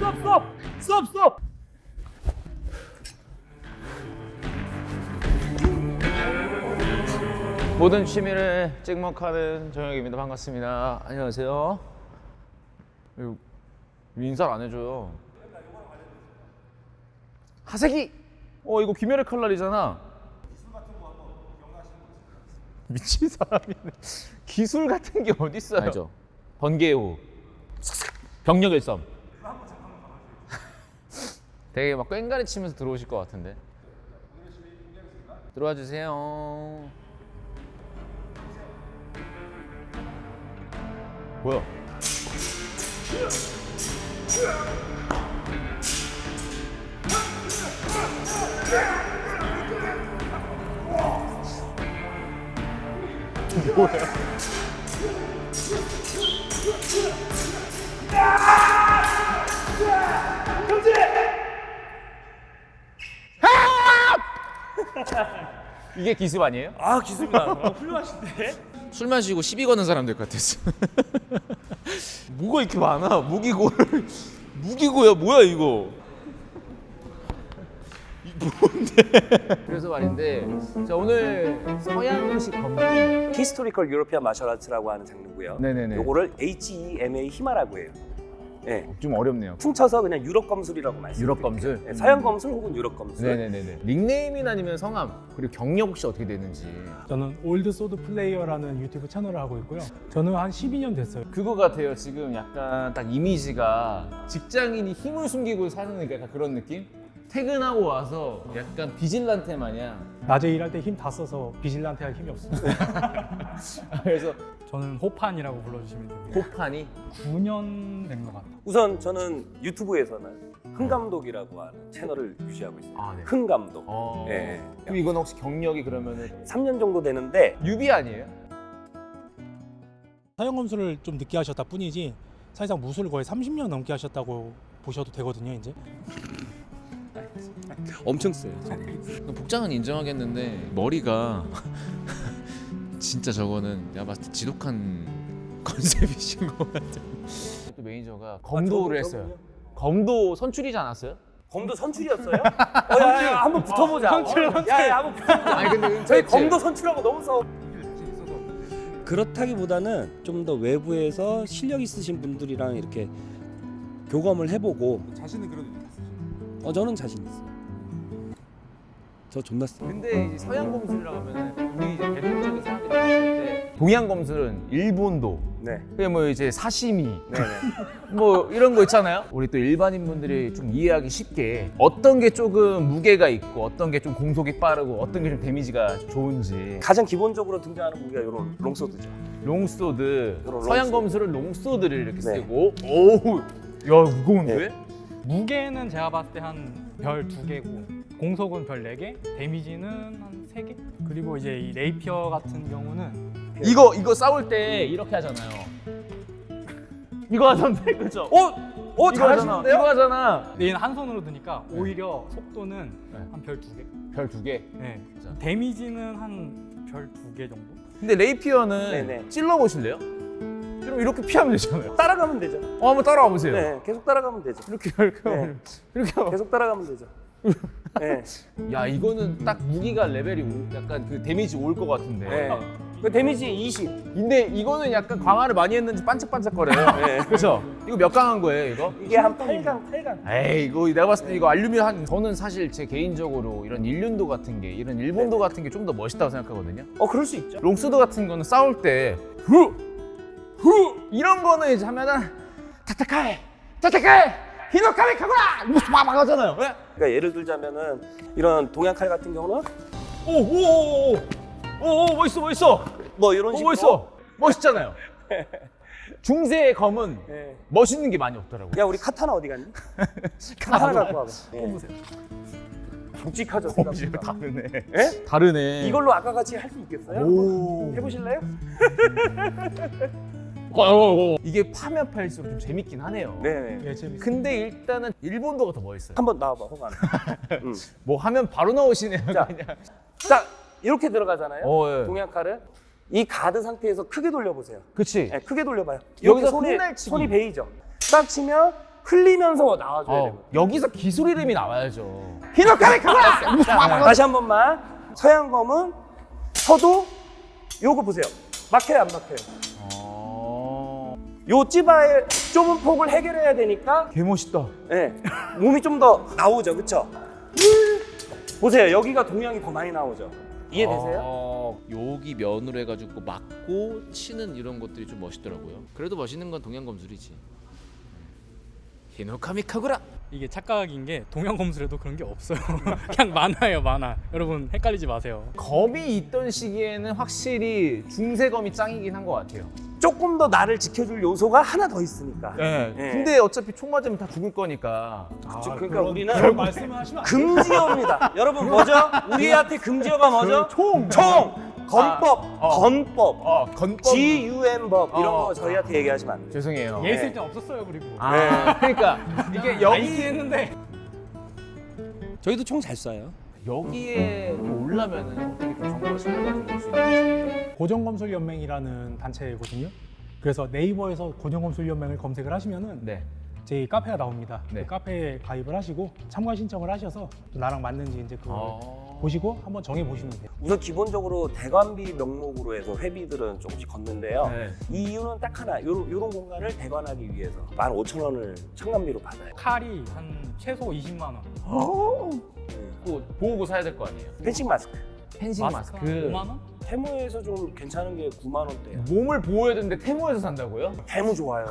스톱. 모든 취미를 찍먹하는 정혁입니다. 반갑습니다. 안녕하세요. 이거 인사를 안 해줘요. 하세기. 이거 귀멸의 칼날이잖아. 기술 같은 거 한번 기억나시는 거 미친 사람이네. 기술 같은 게 어디 있어요? 알죠. 번개호, 병력의 썸. 되게 막 꽹가리 치면서 들어오실 것 같은데. 들어와 주세요. 뭐야? 뭐야? 이게 기습 아니에요? 아 기습이다. 훌륭하신데? 술 마시고 시비 거는 사람들 같았어. 뭐가 이렇게 많아? 무기고야 뭐야 이거? 뭔데? 그래서 말인데, 자 오늘 서양식 검증. 히스토리컬 유로피안 마셜 아츠라고 하는 장르고요. 네네네. 요거를 HEMA 히마라고 해요. 네. 좀 어렵네요. 퉁쳐서 그냥 유럽 검술이라고 말씀드릴게요. 유럽 검술? 네, 서양 검술 혹은 유럽 검술. 네네네네. 닉네임이나 아니면 성함 그리고 경력 혹시 어떻게 되는지. 저는 올드 소드 플레이어라는 유튜브 채널을 하고 있고요. 저는 한 12년 됐어요. 그거 같아요. 지금 약간 딱 이미지가 직장인이 힘을 숨기고 사는 약간 그런 느낌? 퇴근하고 와서 약간 비질란테 마냥. 낮에 일할 때 힘 다 써서 비질란테 할 힘이 없습니다. 그래서 저는 호판이라고 불러주시면 됩니다. 호판이 9년 된 것 같아요. 우선 저는 유튜브에서는 흥감독이라고 하는 채널을 유지하고 있어요. 아, 네. 흥감독. 어... 네. 그럼 이건 혹시 경력이 그러면은 3년 정도 되는데 유비 아니에요? 사형 검술을 좀 늦게 하셨다 뿐이지 사실상 무술을 거의 30년 넘게 하셨다고 보셔도 되거든요. 이제 엄청 세요. 복장은 인정하겠는데 머리가 진짜 저거는 내가 봤을 때 지독한 컨셉이신 것 같아요. 또 매니저가 검도를 했어요. 검도 선출이지 않았어요? 검도 선출이었어요? 야야 한번 붙어보자. 야야 한번 붙어보자. 아니 근데 저희 검도 선출하고 너무 싸워. 그렇다기보다는 좀 더 외부에서 실력 있으신 분들이랑 이렇게 교감을 해보고. 자신은 그래도 있으시죠? 저는 자신 있어요. 저 존나 세. 근데 이제 서양 검술이라고 하면은 우리 이제 대중적인 사람들이 봤을 때 동양 검술은 일본도, 네. 그게 뭐 이제 사시미, 네네. 뭐 이런 거 있잖아요. 우리 또 일반인 분들이 좀 이해하기 쉽게 어떤 게 조금 무게가 있고 어떤 게 좀 공속이 빠르고 어떤 게 좀 데미지가 좋은지. 가장 기본적으로 등장하는 무기가 이런 롱소드죠. 롱소드, 이런 서양 롱소드. 검술은 롱소드를 이렇게 네. 쓰고. 오우, 야 무거운데? 무게는 제가 봤을 때 한 별 2개고 공속은 별 4개, 데미지는 한 3개. 그리고 이제 이 레이피어 같은 경우는 이거 싸울 때 이렇게 하잖아요. 이거 하던데, 그죠? 오 이거 하잖아. 이거 하잖아. 얘는 한 손으로 드니까 오히려 속도는 네. 한 별 2개. 별 2개. 네. 진짜. 데미지는 한 별 2개 정도? 근데 레이피어는 네네. 찔러 보실래요? 그럼 이렇게 피하면 되잖아요. 따라가면 되죠. 한번 따라와 보세요. 네, 계속 따라가면 되죠. 이렇게 네. 이렇게 하면. 계속 따라가면 되죠. 네. 야 이거는 딱 무기가 레벨이 약간 그 데미지 올 것 같은데. 네. 그 데미지 20. 근데 이거는 약간 강화를 많이 했는지 반짝반짝거려요. 네. 그렇죠? 이거 몇 강한 거예요, 이거? 이게 한 8강. 에이 이거 내가 봤을 때 이거 알루미늄 한, 저는 사실 제 개인적으로 이런 일륜도 같은 게, 이런 일본도 같은 게 좀 더 멋있다고 생각하거든요. 그럴 수 있죠. 롱소드 같은 거는 싸울 때 이런 거는 이제 하면은 타타카이 히노카미 카구라 이거 막 하잖아요. 네? 그러니까 예를 들자면은 이런 동양 칼 같은 경우는 오오오오 멋있어 뭐 이런 식으로 멋있어 멋있잖아요. 중세의 검은 네. 멋있는 게 많이 없더라고. 야 우리 카타나 어디 갔니? 카타나 갖고 와봐. 보세요. 굵직하죠 생각보다. 다르네. 예? 다르네. 이걸로 아까 같이 할 수 있겠어요? 오. 해보실래요? 이게 파면 팔수록 좀 재밌긴 하네요. 네네. 예, 재밌어요. 근데 일단은 일본도가 더 멋있어요. 한번 나와봐 호감. 뭐 하면 바로 나오시네요. 자. 그냥. 자 이렇게 들어가잖아요. 예. 동양 칼을 이 가드 상태에서 크게 돌려보세요. 그치. 네, 크게 돌려봐요. 여기서 이렇게 훗날치기. 손이 베이죠. 딱 치면 흘리면서 나와줘야 돼요. 여기서 기술 이름이 나와야죠. 히노카미 카구라! 다시 한 번만. 서양검은 서도 요거 보세요. 막혀요, 안 막혀요? 요 찌바의 좁은 폭을 해결해야 되니까 개 멋있다. 네, 몸이 좀 더 나오죠, 그쵸? 보세요, 여기가 동양이 더 많이 나오죠. 이해되세요? 여기 면으로 해가지고 막고 치는 이런 것들이 좀 멋있더라고요. 그래도 멋있는 건 동양 검술이지. 히노카미 카구라. 이게 착각인 게 동양 검술에도 그런 게 없어요. 그냥 만화예요, 만화. 여러분 헷갈리지 마세요. 검이 있던 시기에는 확실히 중세검이 짱이긴 한 것 같아요. 조금 더 나를 지켜줄 요소가 하나 더 있으니까. 네. 네. 근데 어차피 총 맞으면 다 죽을 거니까. 그러니까 우리는 그런 말씀을 하시면 안 돼요. 금지어입니다. 여러분 뭐죠? 우리한테 금지어가 뭐죠? 총. 건법, 건법, 건법. GUM법 이런 거 저희한테 얘기하시면 안 돼요. 죄송해요. 얘 있을 때 없었어요, 그리고. 그러니까 이게 여기 했는데 저희도 총 잘 쏴요. 여기에 올라면은 어떻게 좀 정보를 찾아가지고 올 수 있는지. 고정검술연맹이라는 단체거든요. 그래서 네이버에서 고정검술연맹을 검색을 하시면은 네. 제 카페가 나옵니다. 네. 그 카페에 가입을 하시고 참가 신청을 하셔서 또 나랑 맞는지 이제 그걸 아. 보시고 한번 정해 보시면 돼요. 우선 기본적으로 대관비 명목으로 해서 회비들은 조금씩 걷는데요. 네. 이 이유는 딱 하나, 요런 공간을 대관하기 위해서 15,000원을 참관비로 받아요. 칼이 한 최소 20만 원. 또 보호구 사야 될 거 아니에요. 펜싱 마스크. 펜싱 마스크. 5만 원? 테무에서 좀 괜찮은 게 9만 원대예요. 몸을 보호해야 되는데 테무에서 산다고요? 테무 좋아요.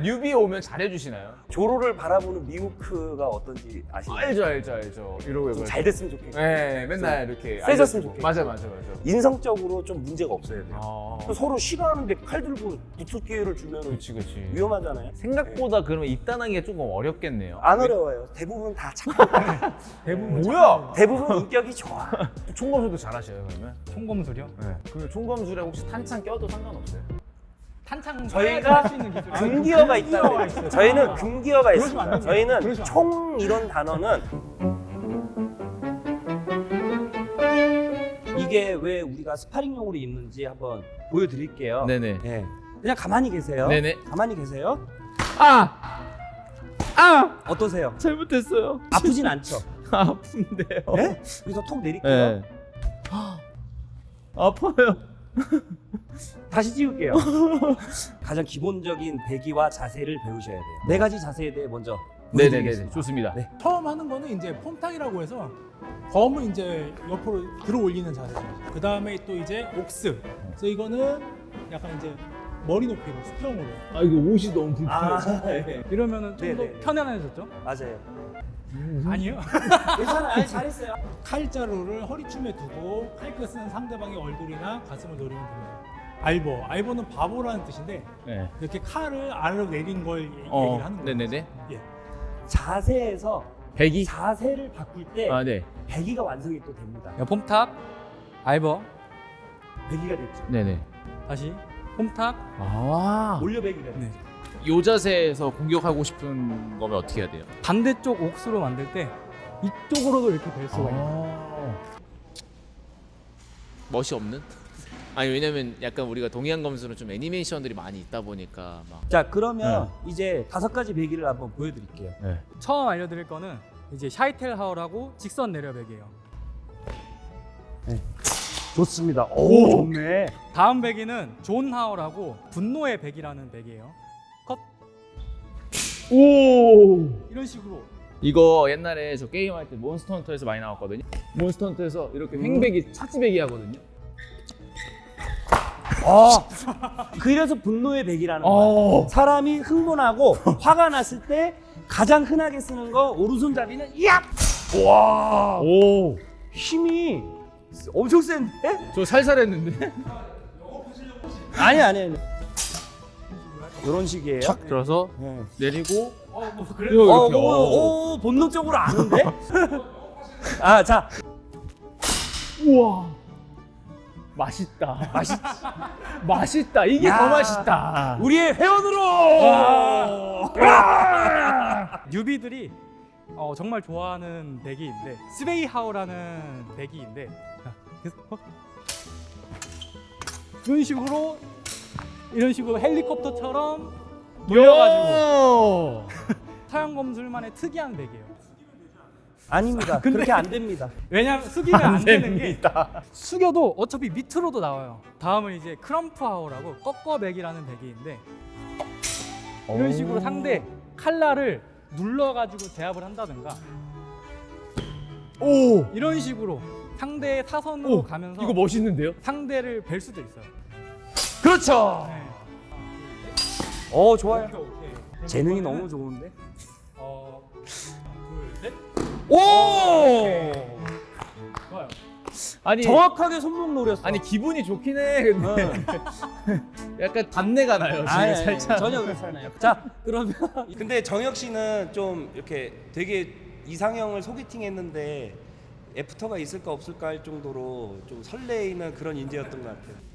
뉴비 오면 잘해주시나요? 조로를 바라보는 미우크가 어떤지 아시나요? 알죠. 이러고 좀 잘 됐으면 좋겠고 네, 맨날 이렇게 세졌으면 알려주고. 좋겠죠. 맞아. 인성적으로 좀 문제가 없어야 돼요. 아, 서로 싫어하는데 칼 들고 붙을 기회를 주면 그렇지. 위험하잖아요. 생각보다 그러면 입단하기가 조금 어렵겠네요. 안 어려워요. 대부분 다 착해. 대부분 뭐야? 대부분 인격이 좋아. 총검술도 잘하셔요 그러면? 총검술이요? 네. 그 총검술에 혹시 탄창 껴도 상관없어요? 탄창 저희가 할수 있는 기술. 금기어가 있다는 거예요. 있어요. 저희는 금기어가 그러시면 안 있습니다. 됩니다. 저희는 그러시면 안 총 이런 단어는 이게 왜 우리가 스파링용으로 입는지 한번 보여드릴게요. 네네. 네. 그냥 가만히 계세요. 네네. 가만히 계세요. 아! 어떠세요? 잘못했어요. 아프진 않죠? 아픈데요. 네? 여기서 톡 내릴게요. 네. 아파요. 다시 찍을게요. 가장 기본적인 배기와 자세를 배우셔야 돼요. 4가지 자세에 대해 먼저 보여드리겠습니다. 좋습니다. 네. 처음 하는 거는 이제 폼탕이라고 해서 검을 이제 옆으로 들어 올리는 자세죠. 그 다음에 또 이제 옥스. 그래서 이거는 약간 이제 머리 높이로 수평으로. 아 이거 옷이 너무 이러면은 좀 더 네네. 편안해졌죠? 맞아요. 아니요. 괜찮아요. 잘했어요. 칼자루를 허리춤에 두고 칼끝은 상대방의 얼굴이나 가슴을 노리면 됩니다. 알보는 바보라는 뜻인데 네. 이렇게 칼을 아래로 내린 걸 얘기를 하는 거예요. 네네네. 예. 자세에서 배기? 자세를 바꿀 때 아 네. 배기가 완성이 또 됩니다. 폼탁, 알버, 배기가 됐죠. 네네. 다시 폼탁. 아. 올려 배기가 됐죠. 네. 요 자세에서 공격하고 싶은 거면 어떻게 해야 돼요? 반대쪽 옥수로 만들 때 이쪽으로도 이렇게 될 수가 있어요. 멋이 없는? 아니 왜냐면 약간 우리가 동양 검술은 좀 애니메이션들이 많이 있다 보니까 막 자, 그러면 이제 5가지 배기를 한번 보여드릴게요. 네. 처음 알려드릴 거는 이제 샤이텔 하울하고 직선 내려배기예요. 좋습니다. 오, 좋네. 다음 배기는 존 하울하고 분노의 배기라는 배기예요. 컷. 오. 이런 식으로. 이거 옛날에 저 게임할 때 몬스터 헌터에서 많이 나왔거든요. 몬스터 헌터에서 이렇게 횡배기, 차지배기 하거든요. 그래서 분노의 배기라는 거예요. 사람이 흥분하고 화가 났을 때 가장 흔하게 쓰는 거 오른손잡이는 야! 와! 오. 힘이 엄청 센데? 저 살살했는데. 아니. 이런 식이에요. 착 들어서 네. 내리고. 오, 본능적으로 아는데? 아, 자. 우와. 맛있다. 맛있다. 이게 야. 더 맛있다. 우리의 회원으로! 뉴비들이 정말 좋아하는 배기인데 스베이 하우라는 배기인데 자, 그래서 이런 식으로 헬리콥터처럼 돌려가지고 서양 검술만의 특이한 베개예요. 아닙니다. 그렇게 안 됩니다. 왜냐면 숙이면 안 되는 게 숙여도 어차피 밑으로도 나와요. 다음은 이제 크럼프하우라고 꺾어배기라는 베개인데 이런 식으로 상대 칼날을 눌러가지고 제압을 한다든가 이런 식으로 상대의 사선으로 가면서 이거 멋있는데요? 상대를 벨 수도 있어요. 그렇죠. 네. 좋아요. 오케이. 재능이 너무 좋은데. 둘, 셋. 오! 좋아요. 아니 정확하게 손목 노렸어. 아니 기분이 좋긴 해. 근데 약간 단내가 나요. 지금 살짝. 전혀 그렇지 않아요. 자, 그러면 근데 정혁 씨는 좀 이렇게 되게 이상형을 소개팅했는데 애프터가 있을까 없을까 할 정도로 좀 설레이는 그런 인재였던 것 같아요.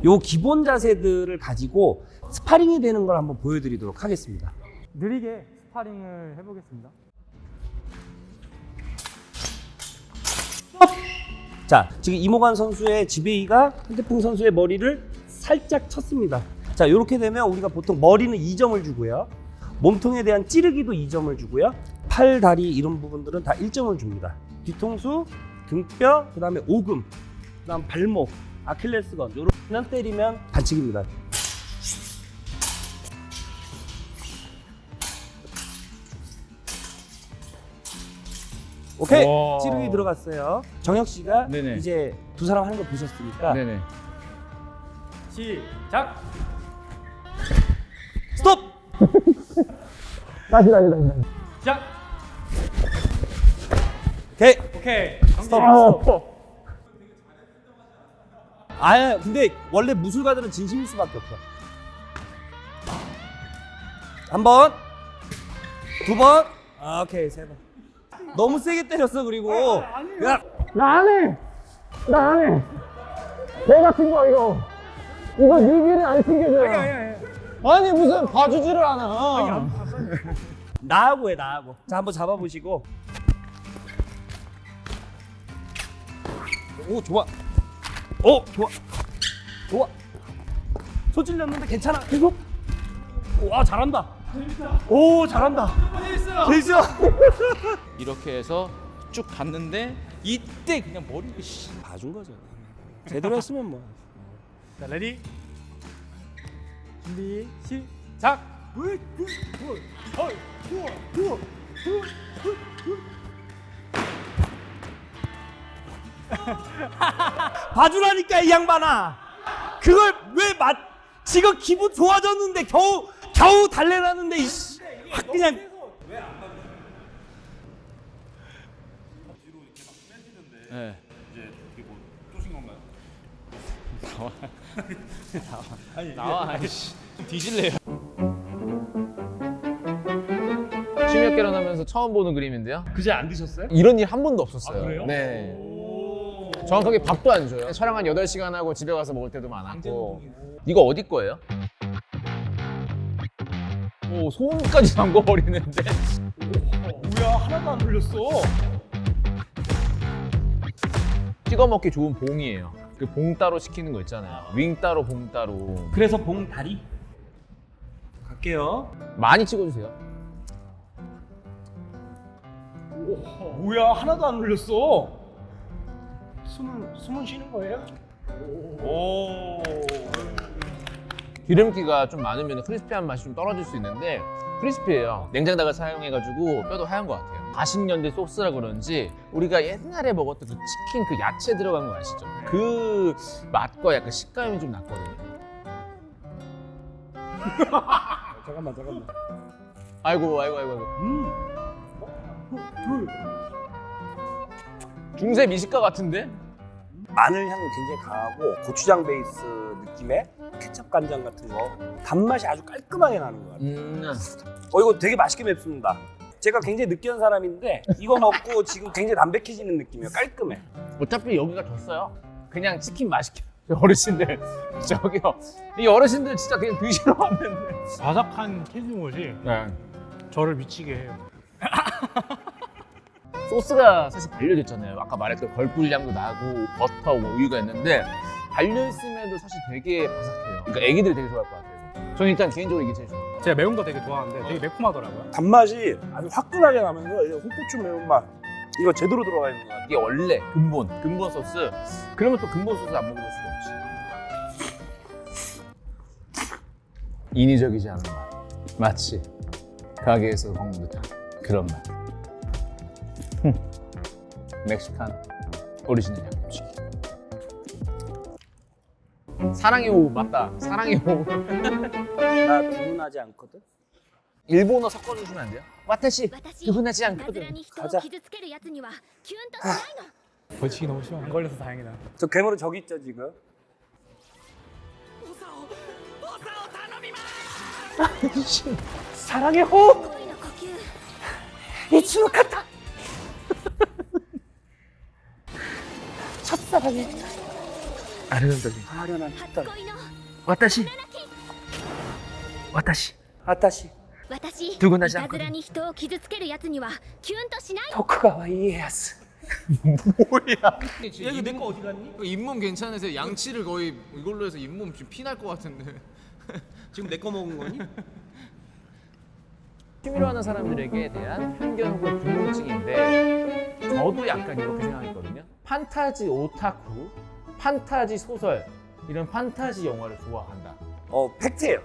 요 기본 자세들을 가지고 스파링이 되는 걸 한번 보여드리도록 하겠습니다. 느리게 스파링을 해보겠습니다. 자, 지금 이모관 선수의 지베이가 한태풍 선수의 머리를 살짝 쳤습니다. 자, 이렇게 되면 우리가 보통 머리는 2점을 주고요. 몸통에 대한 찌르기도 2점을 주고요. 팔, 다리 이런 부분들은 다 1점을 줍니다. 뒤통수, 등뼈, 그 다음에 오금, 그 다음 발목, 아킬레스건 이렇게는 때리면 반칙입니다. 오케이! 와. 찌르기 들어갔어요. 정혁 씨가 네네. 이제 두 사람 하는 거 보셨으니까 네네. 시작. 스톱! 시작. 오케이! 오케이. 스톱! 아, 근데 원래 무술가들은 진심일 수밖에 없어. 한 번, 두 번, 오케이, 세 번. 너무 세게 때렸어. 그리고 야, 나 안 해! 나 안 해! 개 같은 거 이거 니기는 안 챙겨줘요. 아니 무슨 봐주지를 않아. 나하고 해, 나하고. 자, 한번 잡아보시고. 오, 좋아. 오, 좋아. 좋아. 손 찔렸는데 괜찮아. 계속. 와, 잘한다. 오, 잘한다. 재밌어. 이렇게 해서 쭉 갔는데 이때 그냥 머리를 봐준 거죠. 제대로 했으면 뭐. 자, 레디. 준비. 시작. 봐주라니까 이 양반아. 그걸 왜 지금 기분 좋아졌는데 겨우 달래놨는데 이씨. 확 그냥. 네. 나와. 아이씨. 뒤질래요. 취미학 결혼하면서 처음 보는 그림인데요. 그제 안 드셨어요? 이런 일 한 번도 없었어요. 아, 그래요? 네. 정확하게 밥도 안 줘요. 촬영 한 8시간 하고 집에 가서 먹을 때도 많았고. 이거 어디 거예요? 오, 소음까지 잠궈버리는데. 뭐야, 하나도 안 흘렸어. 찍어 먹기 좋은 봉이에요. 그 봉 따로 시키는 거 있잖아요. 윙 따로, 봉 따로. 그래서 봉 다리 갈게요. 많이 찍어주세요. 뭐야, 하나도 안 흘렸어. 숨은 쉬는 거예요? 오. 기름기가 좀 많으면 크리스피한 맛이 좀 떨어질 수 있는데 크리스피해요. 냉장닭을 사용해가지고 뼈도 하얀 것 같아요. 40년대 소스라 그런지 우리가 옛날에 먹었던 그 치킨 그 야채 들어간 거 아시죠? 그 맛과 약간 식감이 좀 났거든요. 잠깐만. 아이고. 중세 미식가 같은데? 마늘 향이 굉장히 강하고 고추장 베이스 느낌의 케첩 간장 같은 거 단맛이 아주 깔끔하게 나는 것 같아요. 이거 되게 맛있게 맵습니다. 제가 굉장히 느끼한 사람인데 이거 먹고 지금 굉장히 담백해지는 느낌이에요. 깔끔해. 어차피 여기가 졌어요. 그냥 치킨 맛있게. 어르신들 저기요. 이 어르신들 진짜 그냥 드시러 왔는데. 바삭한 캐주못이 네. 저를 미치게 해요. 소스가 사실 발려졌잖아요. 아까 말했던 걸꿀향도 나고 버터, 뭐 우유가 있는데 달려있음에도 사실 되게 바삭해요. 그러니까 애기들이 되게 좋아할 것 같아요. 저는 일단 개인적으로 이게 제일 좋아요. 제가 매운 거 되게 좋아하는데 되게 매콤하더라고요. 단맛이 아주 화끈하게 나면서 이제 홍고추 매운맛 이거 제대로 들어가 있는 것 같아요. 이게 원래 근본 소스. 그러면 또 근본 소스 안 먹어볼 수가 없지. 인위적이지 않은 맛. 마치 가게에서 먹는 듯한 그런 맛. 멕시칸 오리지널 양념치킨. 사랑의 호흡 맞다. 사랑의 호흡. 나 주문하지 않거든. 일본어 섞어주시면 안 돼요? 와타시 私 두분하지 いたずら 않거든. に人を 가자. 傷つけるやつにはキュンとしないの 벌칙이 너무 심해. 안 걸려서 다행이다. 저 괴물은 저기 있죠 지금. 사랑의 호흡. 恋の呼吸 이치노 카타. 첫사랑의 아름다운 아련한 初 햇살. 恋の 와타시 와타시 아타시 私どこなしいたずらに人を傷つけるやつにはキュンとしない 토쿠가와 이에야스. 이거 내 거 어디 갔니? 잇몸 괜찮으세요? 양치를 거의 이걸로 해서 잇몸 지금 피날 것 같은데. 지금 내 거 먹은 거니? 취미로 하는 사람들에게 대한 편견 혹은 궁금증인데 저도 약간 이렇게 생각했거든요. 판타지 오타쿠, 판타지 소설 이런 판타지 영화를 좋아한다. 팩트예요.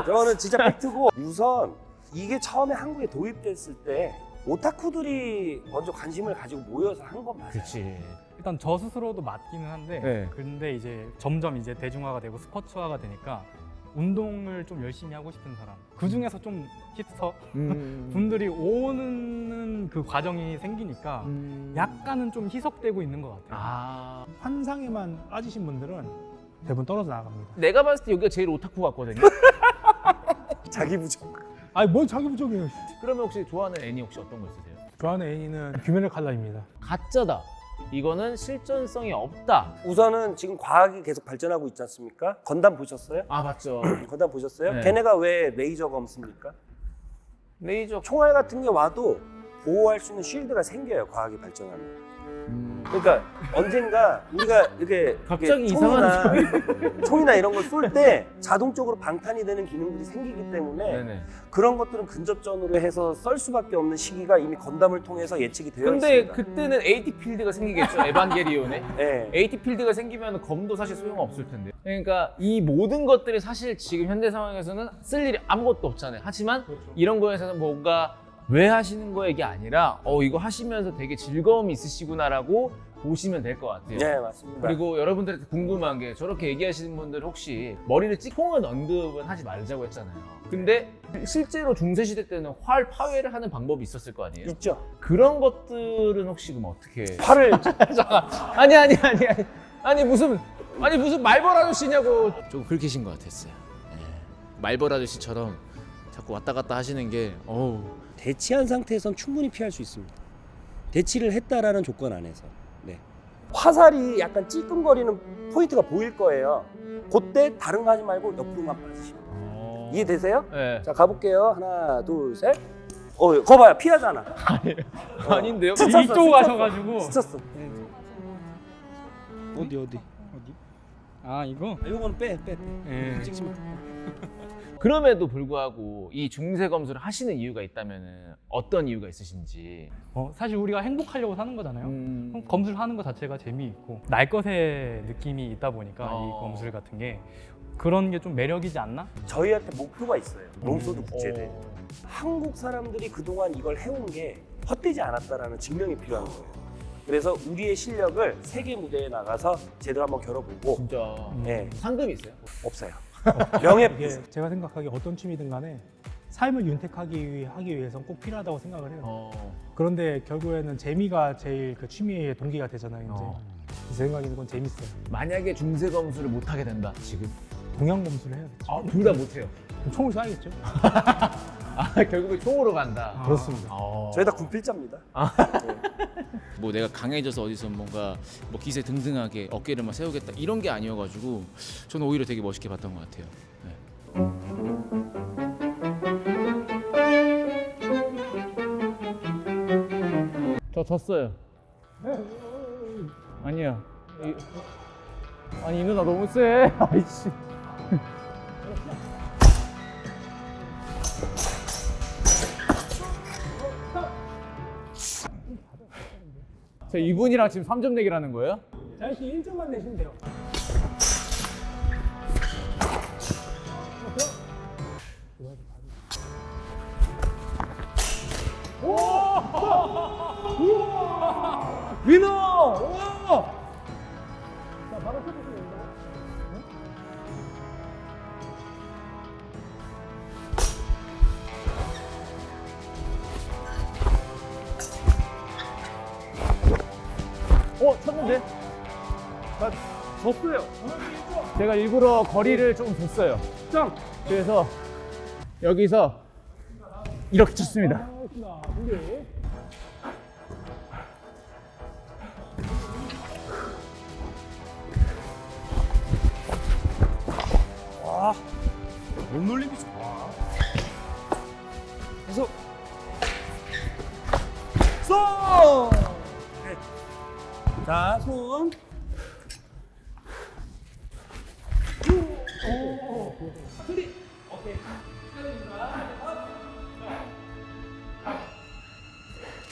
저거는 진짜 팩트고 우선 이게 처음에 한국에 도입됐을 때 오타쿠들이 먼저 관심을 가지고 모여서 한 건 맞아요. 그렇지. 일단 저 스스로도 맞기는 한데 네. 근데 이제 점점 이제 대중화가 되고 스포츠화가 되니까 운동을 좀 열심히 하고 싶은 사람 그 중에서 좀 힙스터 분들이 오는 그 과정이 생기니까 약간은 좀 희석되고 있는 것 같아요. 아, 환상에만 빠지신 분들은 대부분 떨어져 나갑니다. 내가 봤을 때 여기가 제일 오타쿠 같거든요. 자기 부정. 아니 뭔 자기 부족이에요. 그러면 혹시 좋아하는 애니 혹시 어떤 거 있으세요? 좋아하는 애니는 귀멸의 칼날입니다. 가짜다. 이거는 실존성이 없다. 우선은 지금 과학이 계속 발전하고 있지 않습니까? 건담 보셨어요? 아 맞죠. 건담 보셨어요? 네. 걔네가 왜 레이저가 없습니까? 레이저 총알 같은 게 와도 보호할 수 있는 쉴드가 생겨요. 과학이 발전하면. 그러니까 언젠가 우리가 이렇게 갑자기 이렇게 총이나 이런 걸 쏠 때 자동적으로 방탄이 되는 기능들이 생기기 때문에 네네. 그런 것들은 근접전으로 해서 썰 수밖에 없는 시기가 이미 건담을 통해서 예측이 되어 근데 있습니다. 그때는 AT 필드가 생기겠죠. 에반게리온에. 네. AT 필드가 생기면 검도 사실 소용없을 텐데. 그러니까 이 모든 것들이 사실 지금 현대 상황에서는 쓸 일이 아무것도 없잖아요. 하지만 이런 거에서는 뭔가 왜 하시는 거 이게 아니라 이거 하시면서 되게 즐거움이 있으시구나라고 보시면 될 것 같아요. 네, 맞습니다. 그리고 여러분들한테 궁금한 게 저렇게 얘기하시는 분들 혹시 머리를 총은 언급은 하지 말자고 했잖아요. 근데 실제로 중세시대 때는 활 파괴를 하는 방법이 있었을 거 아니에요? 있죠. 그런 것들은 혹시 그럼 어떻게? 팔을 아니 무슨 말벌 아저씨냐고. 조금 긁히신 것 같았어요. 네. 말벌 아저씨처럼 자꾸 왔다 갔다 하시는 게 어우. 대치한 상태에선 충분히 피할 수 있습니다. 대치를 했다라는 조건 안에서. 네. 화살이 약간 찔끔거리는 포인트가 보일 거예요. 그때 다른 거 하지 말고 옆으로만 빠지시면 이해되세요? 네. 자 가볼게요. 하나, 둘, 셋. 거 봐요. 피하잖아. 아닌데요? 이쪽 가셔가지고 스쳤어. 어디? 아 이거 이거는 빼. 예. 찍지 마. 그럼에도 불구하고 이 중세 검수를 하시는 이유가 있다면은 어떤 이유가 있으신지. 사실 우리가 행복하려고 사는 거잖아요. 그럼 검술 하는 거 자체가 재미있고 날 것의 느낌이 있다 보니까 이 검술 같은 게 그런 게 좀 매력이지 않나? 저희한테 목표가 있어요. 롱소드 국제대회. 한국 사람들이 그동안 이걸 해온 게 헛되지 않았다라는 증명이 필요한 거예요. 그래서 우리의 실력을 세계 무대에 나가서 제대로 한번 겨뤄보고 진짜 네, 상금이 있어요? 없어요. 명예 이게 제가 생각하기에 어떤 취미든 간에 삶을 윤택하기 위해서는 꼭 필요하다고 생각을 해요. 그런데 결국에는 재미가 제일 그 취미의 동기가 되잖아요. 이제 제 생각에는 그건 재밌어요. 만약에 중세 검수를 못 하게 된다 지금. 동양 검술을 해야겠죠. 둘 다 못해요. 그럼 총을 쏴야겠죠. 결국에 총으로 간다. 그렇습니다. 저희 다 군필자입니다. 뭐 내가 강해져서 어디서 뭔가 뭐 기세 등등하게 어깨를 막 세우겠다 이런 게 아니어가지고 저는 오히려 되게 멋있게 봤던 것 같아요. 네. 저 졌어요. 아니요. 아니 이 누나 너무 세. 아이씨. 저 이분이랑 지금 3점 내기라는 거예요? 자연 씨 1점만 내시면 돼요. 위너! 와! 쳤는데? 나 졌어요. 제가 일부러 거리를 조금 줬어요. 그래서 여기서 이렇게 쳤습니다. 몸놀림이 좋아. 계속. 쏘! 네. 자, 손.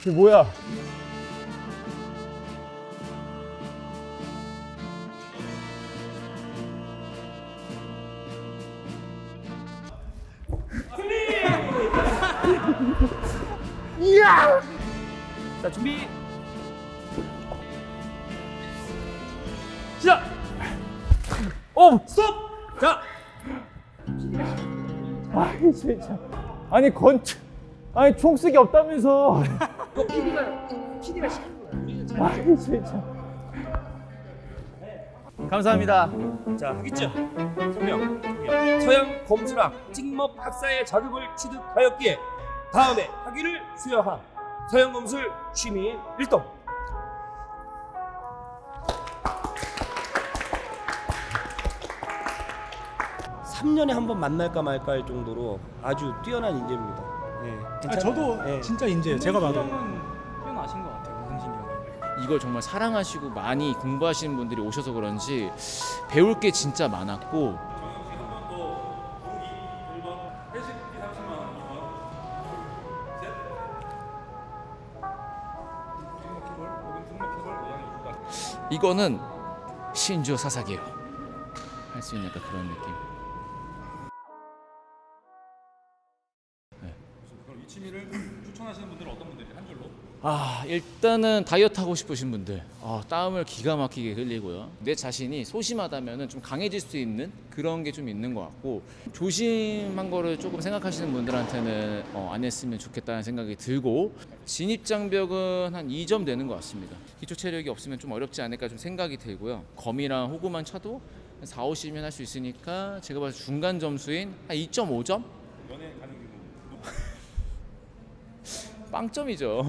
이게 뭐야? 이야! 자, 준비. 시작! 스톱! 자, 아니 진짜. 아니 아니 총 쓰기 없다면서. PD가 시킨 거야. 아니 진짜. 감사합니다. 자, 하겠죠? 성명. 서양 검수랑 찍먹 박사의 자격을 취득하였기에 다음에 학위를 수여한 서양 검술 취미 1동. 삼 3년에 한 번 만날까 말까 할 정도로 아주 뛰어난 인재입니다. 네, 괜찮아요. 저도 네. 진짜 인재예요. 제가 봐도. 뛰어나신 것 같아요, 운동신경이. 이걸 정말 사랑하시고 많이 공부하시는 분들이 오셔서 그런지 배울 게 진짜 많았고 이거는 신조 사사게요 할 수 있는 약간 그런 느낌. 그럼 이 취미를 추천하시는 분들은 어떤 분들이 한 줄로? 일단은 다이어트 하고 싶으신 분들 땀을 기가 막히게 흘리고요. 내 자신이 소심하다면 좀 강해질 수 있는 그런 게 좀 있는 것 같고 조심한 거를 조금 생각하시는 분들한테는 안 했으면 좋겠다는 생각이 들고 진입장벽은 한 2점 되는 것 같습니다. 기초 체력이 없으면 좀 어렵지 않을까 좀 생각이 들고요. 검이랑 호구만 쳐도 한 4, 50면 할 수 있으니까 제가 봐서 중간 점수인 한 2.5점? 연애 가능 빵점이죠.